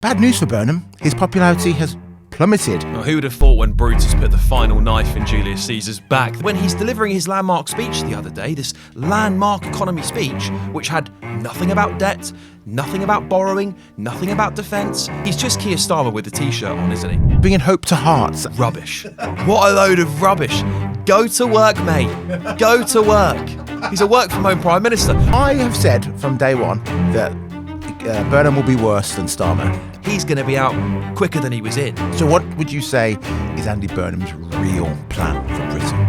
Bad news for Burnham. His popularity has plummeted. Now, who would have thought when Brutus put the final knife in Julius Caesar's back? When he's delivering his landmark speech the other day, this landmark economy speech, which had nothing about debt, nothing about borrowing, nothing about defence. He's just Keir Starmer with the t-shirt on, isn't he? Bringing hope to hearts. Rubbish. What a load of rubbish. Go to work, mate. Go to work. He's a work-from-home Prime Minister. I have said from day one that Burnham will be worse than Starmer. He's going to be out quicker than he was in. So what would you say is Andy Burnham's real plan for Britain?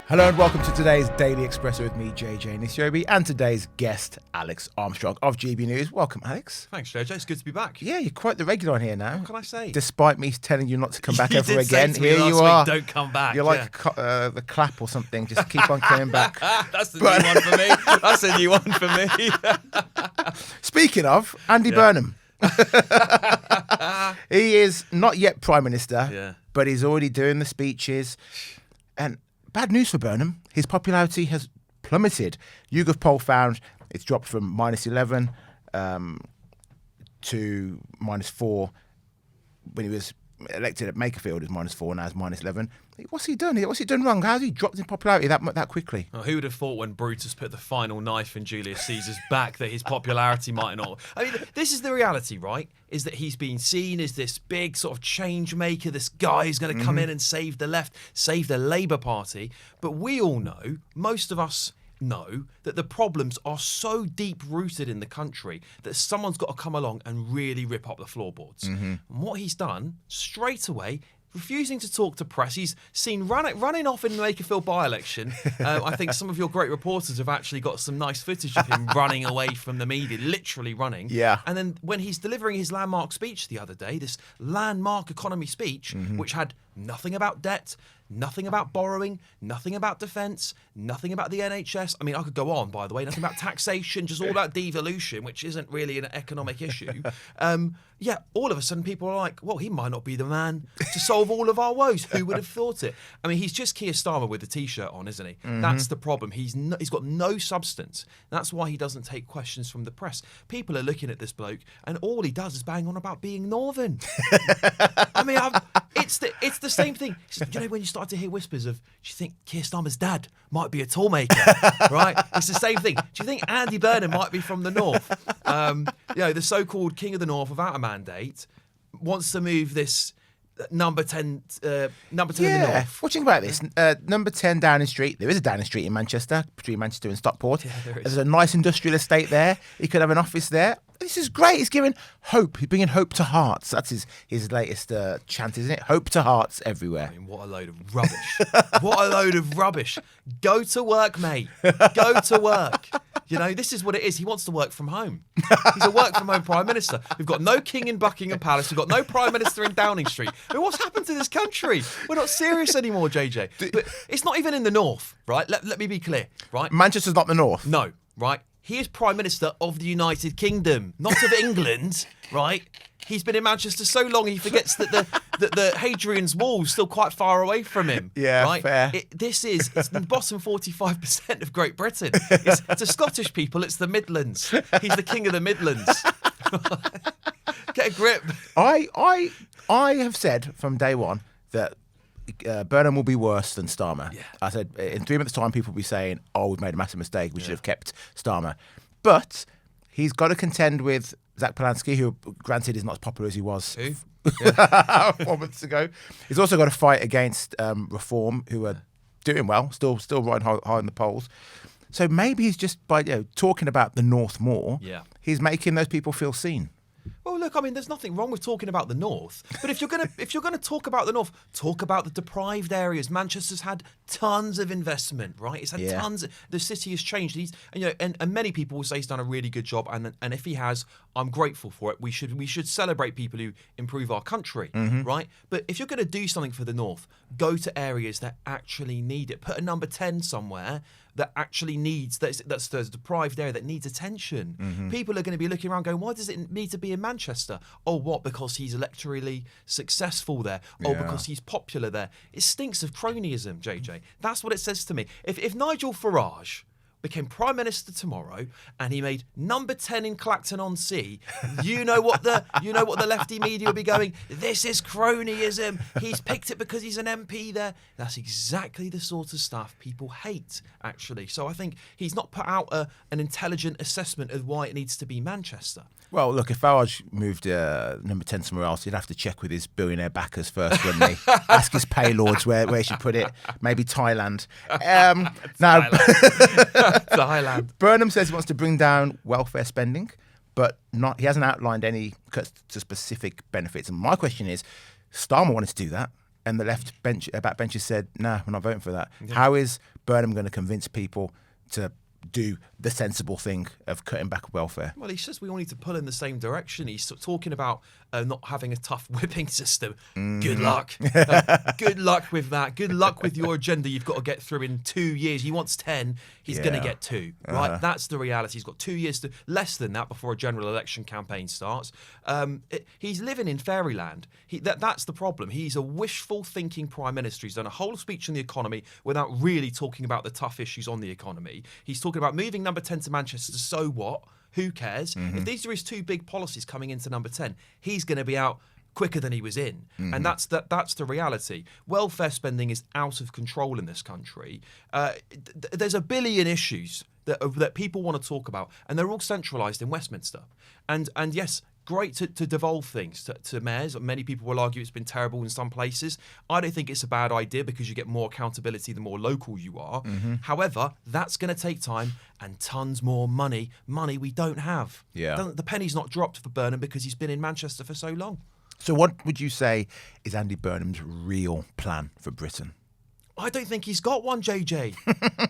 Hello and welcome to today's Daily Expresso with me, JJ Anisiobi, and today's guest, Alex Armstrong of GB News. Welcome, Alex. Thanks, JJ. It's good to be back. Yeah, you're quite the regular on here now. What can I say? Despite me telling you not to come back You ever did say again, to me here last you week, are. don't come back. You're like the clap or something. Just keep on coming back. That's the new one for me. That's a new one for me. Speaking of, Andy Burnham. He is not yet Prime Minister, but he's already doing the speeches. And bad news for Burnham. His popularity has plummeted. YouGov poll found it's dropped from -11 to -4 when he was elected at Makerfield. It was -4, now it's -11. What's he done here? What's he done wrong? How's he dropped in popularity that quickly? Well, who would have thought when Brutus put the final knife in Julius Caesar's back that his popularity might not... I mean, this is the reality, right? Is that he's been seen as this big sort of change maker, this guy who's going to come in and save the left, save the Labour Party. But we all know, most of us know, that the problems are so deep-rooted in the country that someone's got to come along and really rip up the floorboards. And what he's done, straight away, refusing to talk to press. He's seen running off in the Makerfield by-election. I think some of your great reporters have actually got some nice footage of him running away from the media, literally running. Yeah. And then when he's delivering his landmark speech the other day, this landmark economy speech, which had nothing about debt, nothing about borrowing, nothing about defence, nothing about the NHS. I mean, I could go on, by the way. Nothing about taxation, just all about devolution, which isn't really an economic issue. All of a sudden people are like, well, he might not be the man to solve all of our woes. Who would have thought it? I mean, he's just Keir Starmer with the t-shirt on, isn't he? That's the problem. He's got no substance. That's why he doesn't take questions from the press. People are looking at this bloke, and all he does is bang on about being northern. I mean, it's the same thing. You know, when you start to hear whispers of, do you think Keir Starmer's dad might be a toolmaker, right? It's the same thing. Do you think Andy Burnham might be from the north? The so-called king of the north without a mandate wants to move this number 10 in the north. What do you think about this? Number 10 Downing Street. There is a Downing Street in Manchester, between Manchester and Stockport. Yeah, there is. There's a nice industrial estate there. He could have an office there. This is great. He's giving hope. He's bringing hope to hearts. That's his latest chant, isn't it? Hope to hearts everywhere. I mean, what a load of rubbish. What a load of rubbish. Go to work, mate. Go to work. You know, this is what it is. He wants to work from home. He's a work-from-home Prime Minister. We've got no king in Buckingham Palace. We've got no Prime Minister in Downing Street. I mean, what's happened to this country? We're not serious anymore, JJ. But it's not even in the north, right? Let me be clear, right? Manchester's not the north. No, right? He is Prime Minister of the United Kingdom, not of England, right? He's been in Manchester so long he forgets that the Hadrian's Wall's still quite far away from him. Yeah, right? fair. It's the bottom 45% of Great Britain. It's to Scottish people, it's the Midlands. He's the king of the Midlands. Get a grip. I have said from day one that Burnham will be worse than Starmer. Yeah. I said in 3 months' time, people will be saying, "Oh, we've made a massive mistake. We should have kept Starmer." But he's got to contend with Zach Polanski, who, granted, is not as popular as he was 4 months ago. He's also got to fight against Reform, who are doing well, still riding high in the polls. So maybe he's just by talking about the North more. Yeah. He's making those people feel seen. Well, look, I mean, there's nothing wrong with talking about the north, but if you're gonna talk about the north, talk about the deprived areas. Manchester's had tons of investment, right? It's had tons. The city has changed. And many people will say he's done a really good job, and if he has, I'm grateful for it. We should celebrate people who improve our country, right? But if you're going to do something for the north, go to areas that actually need it. Put a number 10 somewhere that actually needs, that's the deprived area that needs attention. People are going to be looking around going, why does it need to be in Manchester? Oh, what? Because he's electorally successful there. Oh, because he's popular there. It stinks of cronyism, JJ. That's what it says to me. If Nigel Farage became Prime Minister tomorrow, and he made number 10 in Clacton-on-Sea, you know what the lefty media will be going, this is cronyism, he's picked it because he's an MP there. That's exactly the sort of stuff people hate, actually. So I think he's not put out an intelligent assessment of why it needs to be Manchester. Well, look, if Farage moved number 10 somewhere else, he'd have to check with his billionaire backers first, wouldn't he? Ask his paylords where he should put it. Maybe Thailand. Now, Thailand. Burnham says he wants to bring down welfare spending, but he hasn't outlined any cuts to specific benefits. And my question is, Starmer wanted to do that, and the backbenchers said, nah, we're not voting for that. Yeah. How is Burnham going to convince people to do the sensible thing of cutting back welfare? Well, he says we all need to pull in the same direction. He's talking about not having a tough whipping system. Good luck. Good luck with that. Good luck with your agenda you've got to get through in 2 years. He wants 10. He's going to get 2. Right? That's the reality. He's got 2 years less than that before a general election campaign starts. He's living in fairyland. That's the problem. He's a wishful thinking prime minister. He's done a whole speech on the economy without really talking about the tough issues on the economy. He's talking about moving number 10 to Manchester. So what? Who cares? If these are his 2 big policies coming into number 10, he's going to be out quicker than he was in. And that's the reality. Welfare spending is out of control in this country. There's a billion issues that people want to talk about, and they're all centralised in Westminster. And yes, great to devolve things to mayors. Many people will argue it's been terrible in some places. I don't think it's a bad idea because you get more accountability the more local you are. However, that's going to take time and tons more money we don't have. The penny's not dropped for Burnham because he's been in Manchester for so long. So what would you say is Andy Burnham's real plan for Britain? I don't think he's got one, JJ.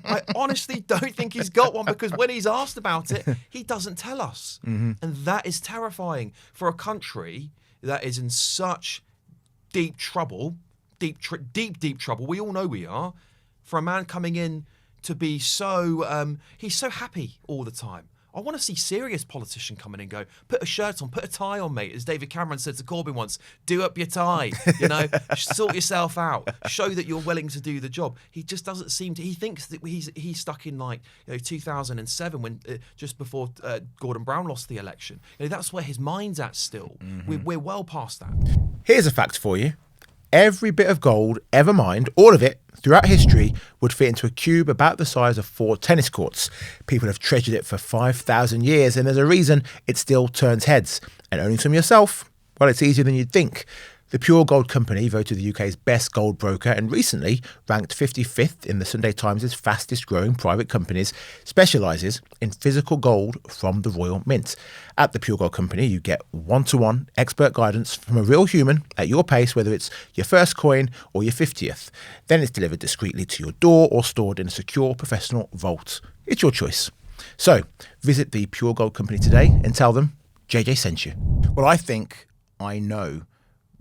I honestly don't think he's got one, because when he's asked about it, he doesn't tell us. And that is terrifying for a country that is in such deep trouble, deep trouble. We all know we are. For a man coming in to be so, he's so happy all the time. I want to see serious politician come in and go, put a shirt on, put a tie on, mate. As David Cameron said to Corbyn once, do up your tie, sort yourself out, show that you're willing to do the job. He just doesn't seem to. He thinks that he's stuck in 2007 when just before Gordon Brown lost the election. That's where his mind's at still. We're well past that. Here's a fact for you. Every bit of gold ever mined, all of it, throughout history, would fit into a cube about the size of 4 tennis courts. People have treasured it for 5,000 years, and there's a reason it still turns heads. And owning some yourself, well, it's easier than you'd think. The Pure Gold Company voted the UK's best gold broker and recently ranked 55th in the Sunday Times' fastest growing private companies, specialises in physical gold from the Royal Mint. At the Pure Gold Company, you get one-to-one expert guidance from a real human at your pace, whether it's your first coin or your 50th. Then it's delivered discreetly to your door or stored in a secure professional vault. It's your choice. So visit the Pure Gold Company today and tell them JJ sent you. Well, I know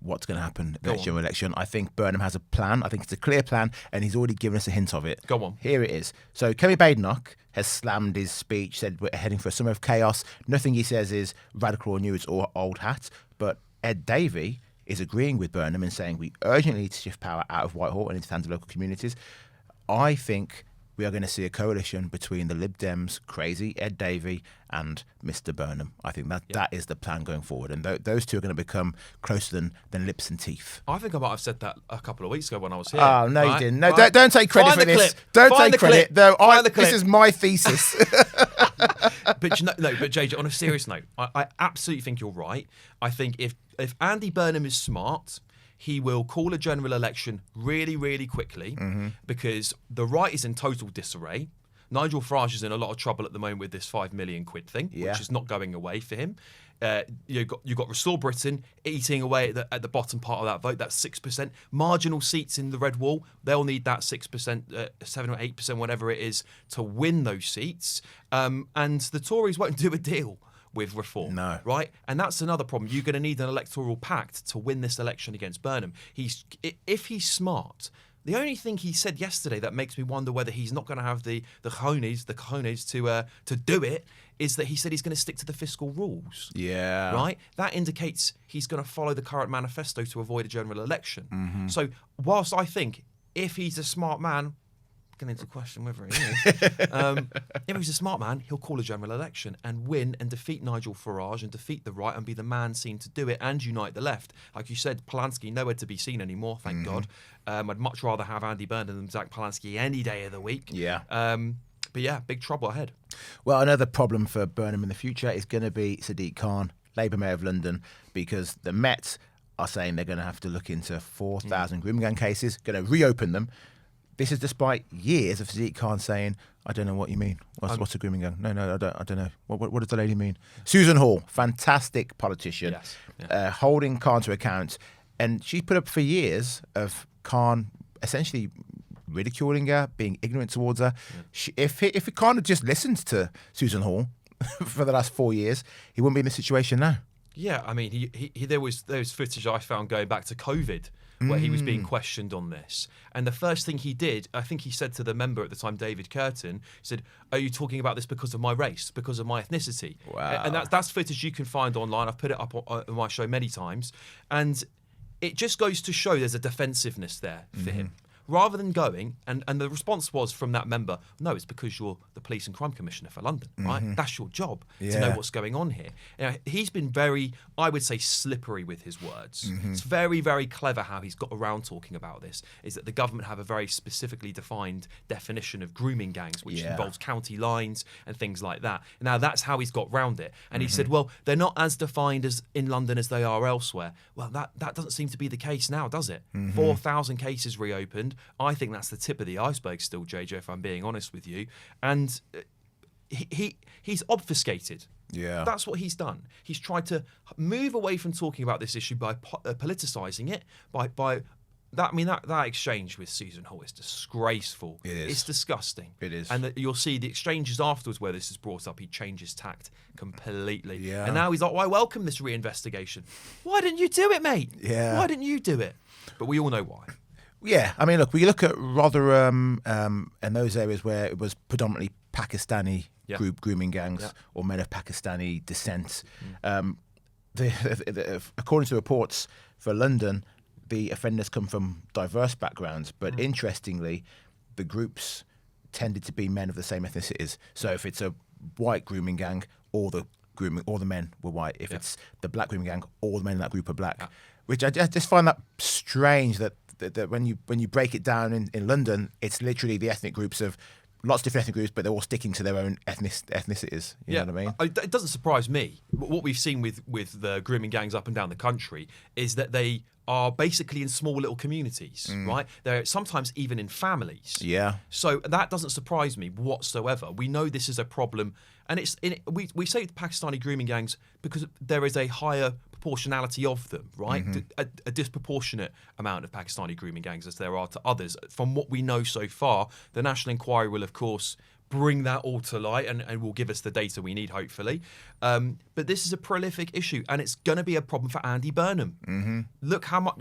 what's going to happen at the next general election. I think Burnham has a plan. I think it's a clear plan, and he's already given us a hint of it. Go on. Here it is. So Kemi Badenoch has slammed his speech, said we're heading for a summer of chaos. Nothing he says is radical or new, it's all old hat. But Ed Davey is agreeing with Burnham and saying we urgently need to shift power out of Whitehall and into the hands of local communities. I think we are going to see a coalition between the Lib Dems, crazy Ed Davey, and Mr. Burnham. I think that is the plan going forward. And those two are going to become closer than lips and teeth. I think I might have said that a couple of weeks ago when I was here. Oh, no, you didn't. No, don't take credit for this. Don't take credit. This is my thesis. But JJ, on a serious note, I absolutely think you're right. I think if Andy Burnham is smart, he will call a general election really, really quickly because the right is in total disarray. Nigel Farage is in a lot of trouble at the moment with this £5 million thing, which is not going away for him. You've got Restore Britain eating away at the bottom part of that vote. That's 6%. Marginal seats in the Red Wall, they'll need that 6%, 7 or 8%, whatever it is, to win those seats. And the Tories won't do a deal with reform. No. Right? And that's another problem. You're going to need an electoral pact to win this election against Burnham. If he's smart, the only thing he said yesterday that makes me wonder whether he's not going to have the cojones to do it is that he said he's going to stick to the fiscal rules. Yeah. Right? That indicates he's going to follow the current manifesto to avoid a general election. So whilst I think if he's a smart man, beginning to question whether he is. If he's a smart man, he'll call a general election and win and defeat Nigel Farage and defeat the right and be the man seen to do it and unite the left. Like you said, Polanski nowhere to be seen anymore, thank God. I'd much rather have Andy Burnham than Zach Polanski any day of the week. Yeah. But yeah, big trouble ahead. Well, another problem for Burnham in the future is going to be Sadiq Khan, Labour Mayor of London, because the Met are saying they're going to have to look into 4,000 grooming gang cases, going to reopen them. This is despite years of Sadiq Khan saying, I don't know what you mean. What's a grooming gang? No, I don't know. What does the lady mean? Susan Hall, fantastic politician, Yes. Yeah. holding Khan to account. And she put up for years of Khan essentially ridiculing her, being ignorant towards her. Yeah. If Khan had just listened to Susan Hall for the last 4 years, he wouldn't be in this situation now. Yeah, I mean, there was footage I found going back to COVID where he was being questioned on this. And the first thing he did, I think he said to the member at the time, David Curtin, he said, are you talking about this because of my race, because of my ethnicity? Wow. And that's footage you can find online. I've put it up on my show many times. And it just goes to show there's a defensiveness there for him. Rather than going, and the response was from that member, no, it's because you're the Police and Crime Commissioner for London, right? That's your job to know what's going on here. You know, he's been very, I would say, slippery with his words. It's very, very clever how he's got around talking about this, is that the government have a very specifically defined definition of grooming gangs, which involves county lines and things like that. Now, that's how he's got round it. And he said, well, they're not as defined as in London as they are elsewhere. Well, that doesn't seem to be the case now, does it? 4,000 cases reopened. I think that's the tip of the iceberg still, JJ, if I'm being honest with you. And he's obfuscated. Yeah. That's what he's done. He's tried to move away from talking about this issue by politicising it, by that. I mean, that exchange with Susan Hall is disgraceful. It is. It's disgusting. It is. And you'll see the exchanges afterwards where this is brought up, he changes tact completely. Yeah. And now he's like, well, I welcome this reinvestigation. Why didn't you do it, mate? Yeah. Why didn't you do it? But we all know why. Yeah, I mean, look, we look at Rotherham and those areas where it was predominantly Pakistani grooming gangs or men of Pakistani descent. According to reports for London, the offenders come from diverse backgrounds, but interestingly, the groups tended to be men of the same ethnicities. So if it's a white grooming gang, all the men were white. If it's the black grooming gang, all the men in that group are black. Which I just find that strange that when you break it down in London, it's literally the ethnic groups of lots of different ethnic groups, but they're all sticking to their own ethnicities. You know what I mean? It doesn't surprise me. What we've seen with the grooming gangs up and down the country is that they are basically in small little communities, right? They're sometimes even in families. Yeah. So that doesn't surprise me whatsoever. We know this is a problem, and we say the Pakistani grooming gangs because there is a higher proportionality of them, right? A disproportionate amount of Pakistani grooming gangs as there are to others. From what we know so far, the National Inquiry will, of course, bring that all to light and will give us the data we need, hopefully. But this is a prolific issue, and it's going to be a problem for Andy Burnham. Look how much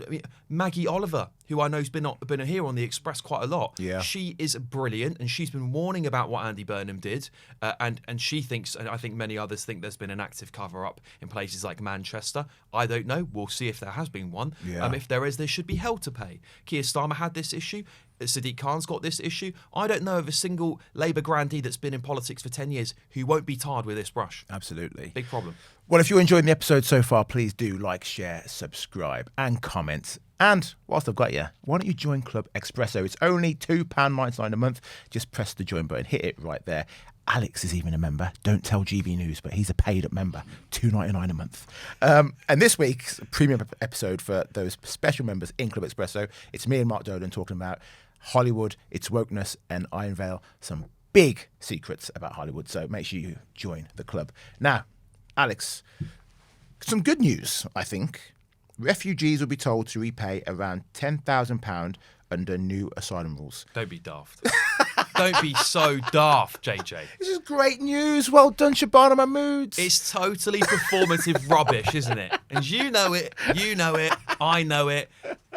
Maggie Oliver, who I know has been here on the Express quite a lot. Yeah. She is brilliant, and she's been warning about what Andy Burnham did, and she thinks, and I think many others think, there's been an active cover-up in places like Manchester. I don't know. We'll see if there has been one. Yeah. If there is, there should be hell to pay. Keir Starmer had this issue. Sadiq Khan's got this issue. I don't know of a single Labour grandee that's been in politics for 10 years who won't be tarred with this brush. Absolutely. Big problem. Well, if you're enjoying the episode so far, please do like, share, subscribe, and comment. And whilst I've got you, why don't you join Club Expresso? It's only £2.99 a month. Just press the join button, hit it right there. Alex is even a member. Don't tell GB News, but he's a paid-up member. $2.99 a month. And this week's premium episode for those special members in Club Expresso, it's me and Mark Dolan talking about Hollywood, its wokeness, and I unveil some big secrets about Hollywood. So make sure you join the club. Now, Alex, some good news, I think. Refugees will be told to repay around £10,000 under new asylum rules. Don't be daft. Don't be so daft, JJ. This is great news. Well done, Shabana Mahmood. It's totally performative rubbish, isn't it? And you know it, I know it.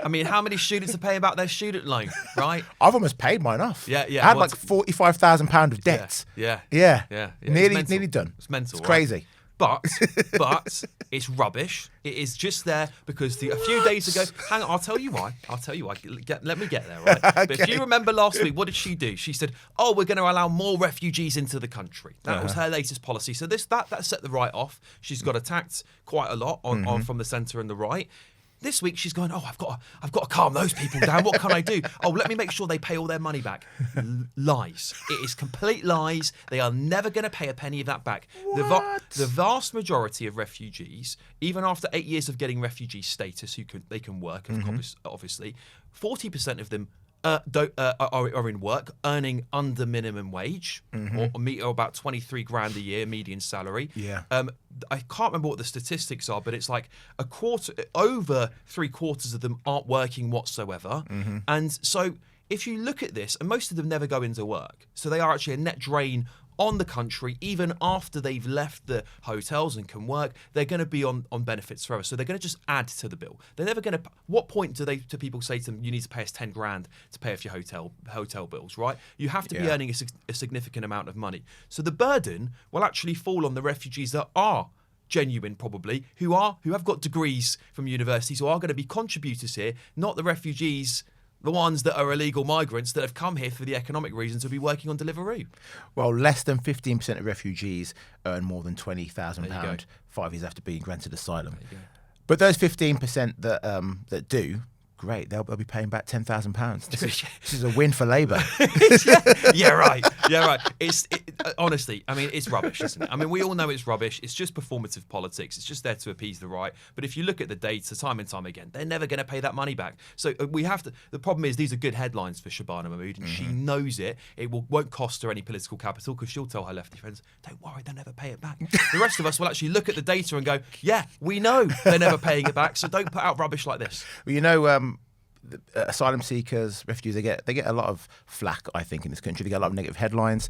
I mean, how many students are paying back their student loan, right? I've almost paid mine off. Yeah. I had like £45,000 of debt. Yeah. Yeah. Nearly Nearly done. It's mental. It's right? crazy. But it's rubbish. It is just there because a few days ago. Hang on, I'll tell you why. Let me get there, right? Okay. But if you remember last week, what did she do? She said, "Oh, we're going to allow more refugees into the country." That was her latest policy. So that set the right off. She's got attacked quite a lot on from the centre and the right. This week she's going, "Oh, I've got to calm those people down. What can I do? Oh, let me make sure they pay all their money back." Lies. It is complete lies. They are never going to pay a penny of that back. The vast majority of refugees, even after 8 years of getting refugee status, they can work. Obviously, 40% of them are in work, earning under minimum wage, or about 23 grand a year median salary. Yeah. I can't remember what the statistics are, but it's like over 3/4 of them aren't working whatsoever. And so if you look at this, and most of them never go into work, so they are actually a net drain on the country. Even after they've left the hotels and can work, they're going to be on benefits forever. So they're going to just add to the bill. They're never going to. What point do people say to them, "You need to pay us 10 grand to pay off your hotel bills"? Right? You have to be earning a significant amount of money. So the burden will actually fall on the refugees that are genuine, probably, who have got degrees from universities, who are going to be contributors here, not the refugees. The ones that are illegal migrants that have come here for the economic reasons to be working on Deliveroo. Well, less than 15% of refugees earn more than £20,000 5 years after being granted asylum. But those 15% that do, great, they'll be paying back £10,000. This is a win for Labour. Yeah, right. Honestly, I mean, it's rubbish, isn't it? I mean, we all know it's rubbish. It's just performative politics. It's just there to appease the right. But if you look at the data time and time again, they're never going to pay that money back. So we have to. The problem is these are good headlines for Shabana Mahmood, and she knows it. It won't cost her any political capital because she'll tell her lefty friends, "Don't worry, they'll never pay it back." The rest of us will actually look at the data and go, "Yeah, we know they're never paying it back. So don't put out rubbish like this." Well, you know. Asylum seekers, refugees, they get a lot of flack, I think, in this country. They get a lot of negative headlines.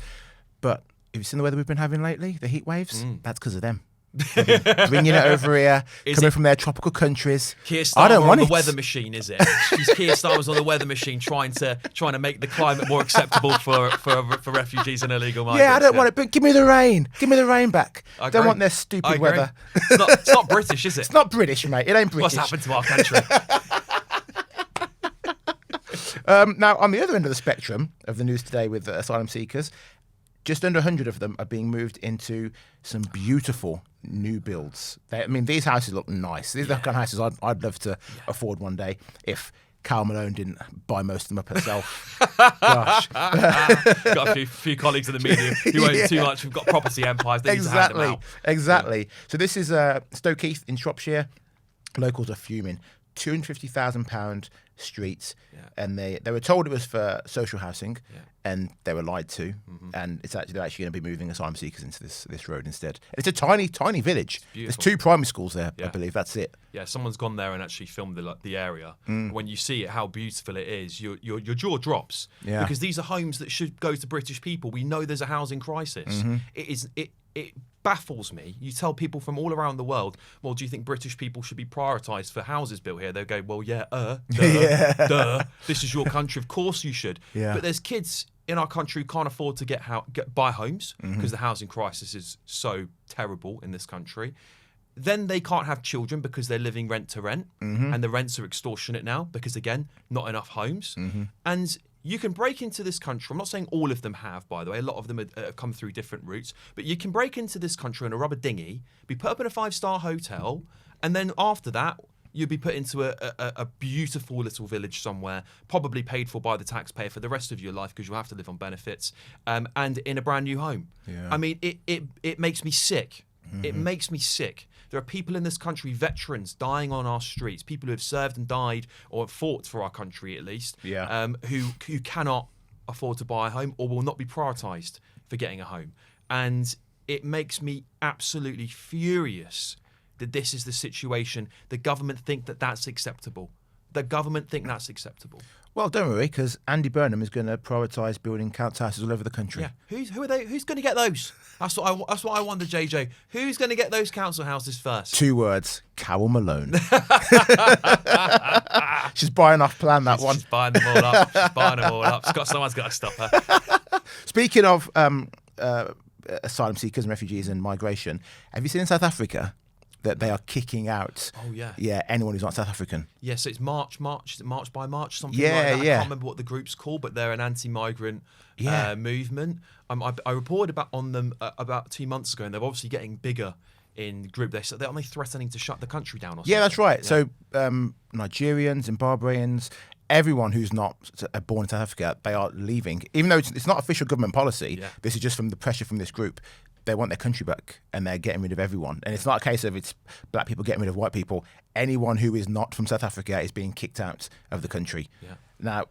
But have you seen the weather we've been having lately? The heat waves? That's because of them. Bringing it over here, coming from their tropical countries. Keir Starmer on the weather machine, is it? Keir Starmer's on the weather machine trying to make the climate more acceptable for refugees and illegal migrants. Yeah, I don't want it, but give me the rain. Give me the rain back. I don't want their stupid weather. It's not British, is it? It's not British, mate. It ain't British. What's happened to our country? Now, on the other end of the spectrum of the news today with asylum seekers, just under 100 of them are being moved into some beautiful new builds. These houses look nice. These are the kind of houses I'd love to afford one day if Carl Malone didn't buy most of them up herself. Gosh. Got a few colleagues in the media who own too much. We've got property empires. They need to hand them out. Exactly. So this is Stoke Heath in Shropshire. Locals are fuming. £250,000 streets, and they were told it was for social housing, and they were lied to, and they're actually going to be moving asylum seekers into this road instead. And it's a tiny village. There's 2 primary schools there, I believe. That's it. Yeah, someone's gone there and actually filmed the area. When you see it, how beautiful it is, your jaw drops. Yeah. Because these are homes that should go to British people. We know there's a housing crisis. It baffles me. You tell people from all around the world, well, do you think British people should be prioritised for houses built here? They'll go, well, duh. This is your country. Of course you should. Yeah. But there's kids in our country who can't afford to buy homes because the housing crisis is so terrible in this country. Then they can't have children because they're living rent to rent, and the rents are extortionate now because, again, not enough homes. And you can break into this country. I'm not saying all of them have, by the way. A lot of them have come through different routes. But you can break into this country in a rubber dinghy, be put up in a 5-star hotel, and then after that, you'd be put into a beautiful little village somewhere, probably paid for by the taxpayer for the rest of your life because you'll have to live on benefits, and in a brand new home. Yeah. I mean, it makes me sick. It makes me sick. There are people in this country, veterans, dying on our streets, people who have served and died or fought for our country at least, who cannot afford to buy a home or will not be prioritised for getting a home. And it makes me absolutely furious that this is the situation. The government think that that's acceptable. The government think that's acceptable. Well, don't worry, because Andy Burnham is going to prioritise building council houses all over the country. Yeah, who are they? Who's going to get those? That's what I wonder, JJ. Who's going to get those council houses first? 2 words: Carol Malone. She's buying off plan that one. She's buying them all up. Someone's got to stop her. Speaking of asylum seekers and refugees and migration. Have you seen in South Africa that they are kicking out anyone who's not South African? Yes, it's March by March, something Yeah, like that. I yeah. can't remember what the group's called, but they're an anti-migrant movement. I reported on them about 2 months ago, and they're obviously getting bigger in group. They're only threatening to shut the country down or something. Yeah, that's right. Yeah. So Nigerians, Zimbabweans, everyone who's not born in South Africa, they are leaving. Even though it's not official government policy, this is just from the pressure from this group. They want their country back, and they're getting rid of everyone. And it's not a case of it's black people getting rid of white people. Anyone who is not from South Africa is being kicked out of the country. Yeah. Now,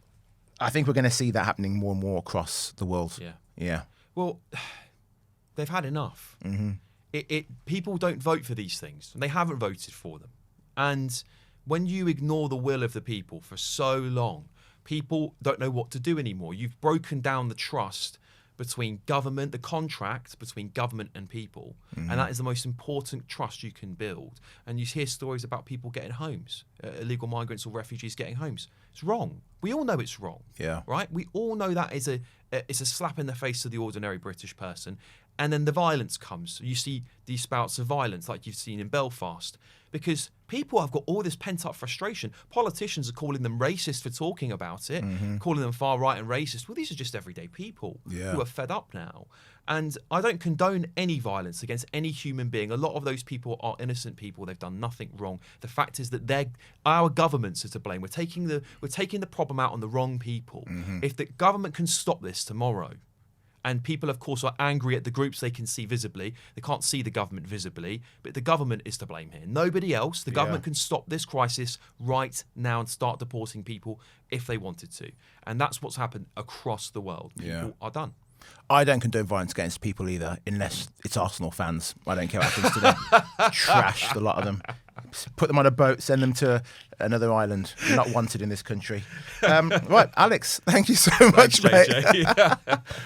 I think we're going to see that happening more and more across the world. Yeah. Well, they've had enough. Mm-hmm. People don't vote for these things, and they haven't voted for them. And when you ignore the will of the people for so long, people don't know what to do anymore. You've broken down the trust between government, the contract between government and people. And that is the most important trust you can build. And you hear stories about people getting homes, illegal migrants or refugees getting homes. It's wrong. We all know it's wrong. Yeah. Right? We all know that is it's a slap in the face to the ordinary British person. And then the violence comes. You see these spouts of violence like you've seen in Belfast. Because people have got all this pent-up frustration. Politicians are calling them racist for talking about it, calling them far-right and racist. Well, these are just everyday people who are fed up now. And I don't condone any violence against any human being. A lot of those people are innocent people. They've done nothing wrong. The fact is that our governments are to blame. We're taking the problem out on the wrong people. If the government can stop this tomorrow, and people, of course, are angry at the groups they can see visibly. They can't see the government visibly, but the government is to blame here. Nobody else. The government can stop this crisis right now and start deporting people if they wanted to. And that's what's happened across the world. People are done. I don't condone violence against people either, unless it's Arsenal fans. I don't care what happens to them. Trashed, a lot of them. Put them on a boat, send them to another island. You're not wanted in this country. Right, Alex, thank you so much, mate.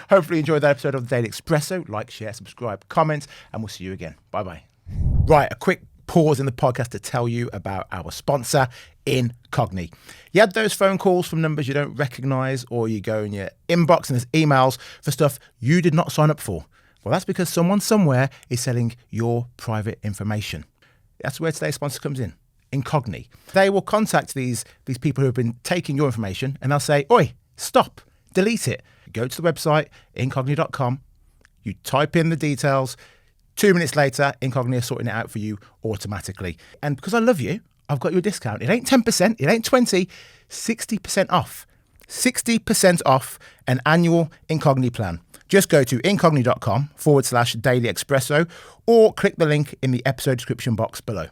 Hopefully you enjoyed that episode of the Daily Expresso. Like, share, subscribe, comment, and we'll see you again. Bye-bye. Right, a quick pause in the podcast to tell you about our sponsor, Incogni. You had those phone calls from numbers you don't recognise, or you go in your inbox and there's emails for stuff you did not sign up for. Well, that's because someone somewhere is selling your private information. That's where today's sponsor comes in, Incogni. They will contact these people who have been taking your information, and they'll say, oi, stop, delete it. Go to the website, incogni.com, you type in the details, 2 minutes later, Incogni are sorting it out for you automatically. And because I love you, I've got you a discount. It ain't 10%, it ain't 20, 60% off. 60% off an annual Incogni plan. Just go to incogni.com/Daily Expresso or click the link in the episode description box below.